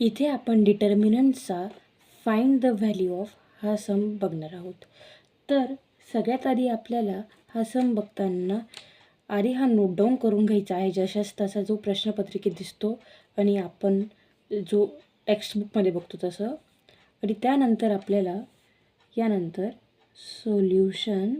इथे आपण डिटर्मिनंटचा find the value of हा सम बघणार आहोत। तर सगळ्यात आधी आपल्याला हा सम बघताना आधी हा नोट डाऊन करून घ्यायचा आहे, जशास तसा जो प्रश्नपत्रिकेत दिसतो आणि आपण जो टेक्स्टबुकमध्ये बघतो तसं। आणि त्यानंतर आपल्याला यानंतर सोल्युशन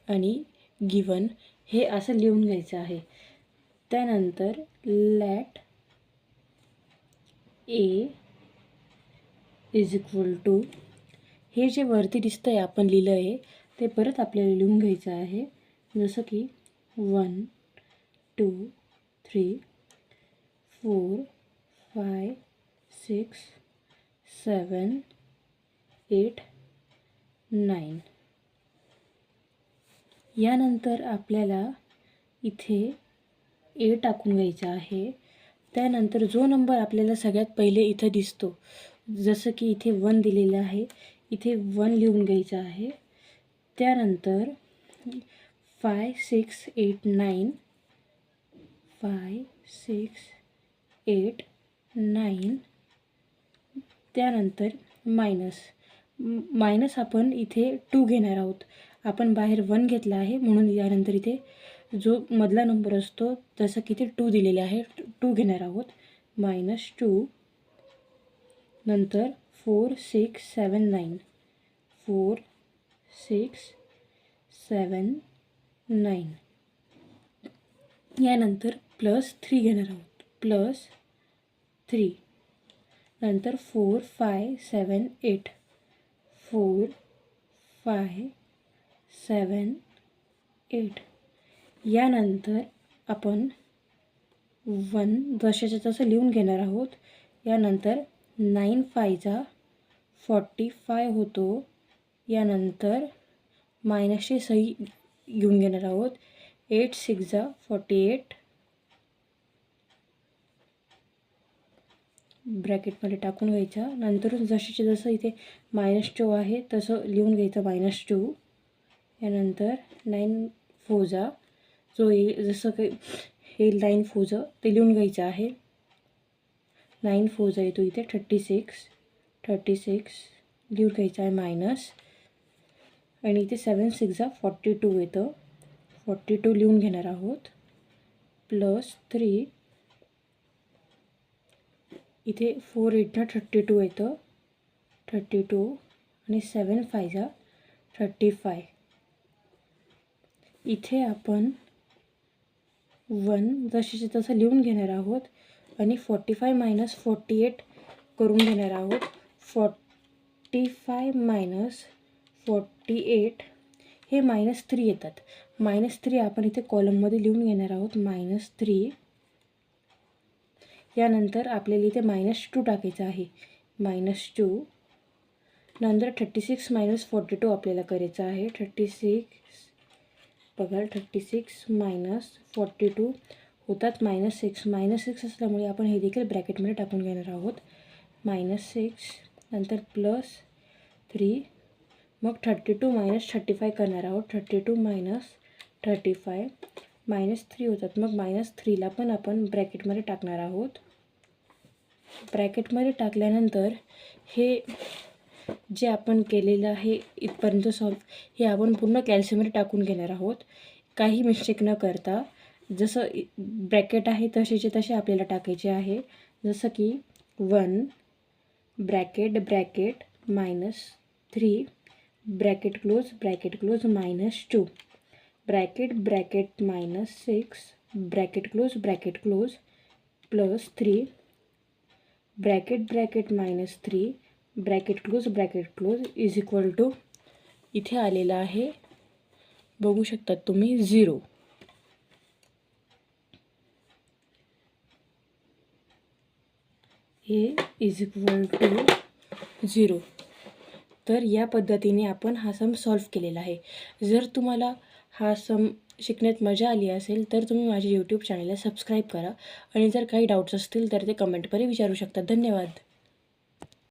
आणि गिवन हे असं लिहून घ्यायचं आहे। त्यानंतर let A is equal to, हे जे वरती दिसतं आहे आपण लिहिलं आहे ते परत आपल्याला लिहून घ्यायचं आहे, जसं की 1 2 3 4 5 6 7 8 9। यानंतर आपल्याला इथे ए टाकून घ्यायचा आहे। त्यानंतर जो नंबर आपल्याला सगळ्यात पहिले इथे दिसतो, जसं की इथे 1 दिलेलं आहे, इथे 1 लिहून घ्यायचं आहे। त्यानंतर 5 6 8 9 5 6 8 9, त्यानंतर मायनस आपण इथे 2 घेणार आहोत। आपण बाहेर 1 घेतला आहे म्हणून यानंतर इथे जो मधला नंबर असतो जसं की इथे 2 दिलेले आहे, 2 घेणार आहोत, -2। नंतर 4 6 7 9 4 6 7 9, यानंतर +3 घेणार आहोत, +3। नंतर 4 5 7 8 4 5 7 8, यानंतर आपण 1 जशाच्या तसं लिहून घेणार आहोत। यानंतर 9 5 45 होतो, यानंतर मायनसची सही घेऊन घेणार आहोत, 8 6 48 ब्रॅकेटमध्ये टाकून घ्यायचा। नंतर जशाचे जसं इथे -2 आहे तसं लिहून घ्यायचं, -2। यानंतर 9 4 जो जसं काही हे 9 4 ते लिहून घ्यायचं आहे, 9 4 येतो इथे 36 लिहून घ्यायचं आहे मायनस, आणि इथे 7 6 42 येतं, 42 लिहून घेणार आहोत, +3। इथे 4 8 32 येतं, 32 आणि 7 5 35। इथे आपण 1 जशाचे तसं लिहून घेणार आहोत आणि 45 - 48 करून घेणार आहोत। 45 - 48 हे -3 येतात, -3 आपण इथे कॉलममध्ये लिहून घेणार आहोत, -3। यानंतर आपल्याला इथे -2 टाकायचं आहे, -2। नंतर 36 - 42 आपल्याला करायचं आहे, 36 बघा 36 - 42 होतात -6 असल्यामुळे आपण हे देखील ब्रॅकेटमध्ये टाकून घेणार आहोत, -6। नंतर +3, मग 32 - 35 करणार आहोत, 32 - 35 -3 होतात, मग -3ला पण आपण ब्रॅकेटमध्ये टाकणार आहोत। ब्रॅकेटमध्ये टाकल्यानंतर हे जे आपण केलेलं आहे इथपर्यंत सॉल्व, हे आपण पूर्ण कॅल्सीमध्ये टाकून घेणार आहोत, काही मिस्टेक न करता। जसं ब्रॅकेट आहे तसेचे तसे आपल्याला टाकायचे आहे, जसं की 1 bracket -3 bracket close -2 bracket -6 bracket close +3 bracket -3 bracket close is equal to, इथे आलेलं आहे बघू शकतात तुम्ही 0। हे इज इक्वल टू 0। तर या पद्धतीने आपण हा सम सॉल्व केलेला आहे। जर तुम्हाला हा सम शिकण्यात मजा आली असेल तर तुम्ही माझ्या यूट्यूब चॅनलला सबस्क्राईब करा, आणि जर काही डाऊट्स असतील तर ते कमेंटमध्ये विचारू शकता। धन्यवाद।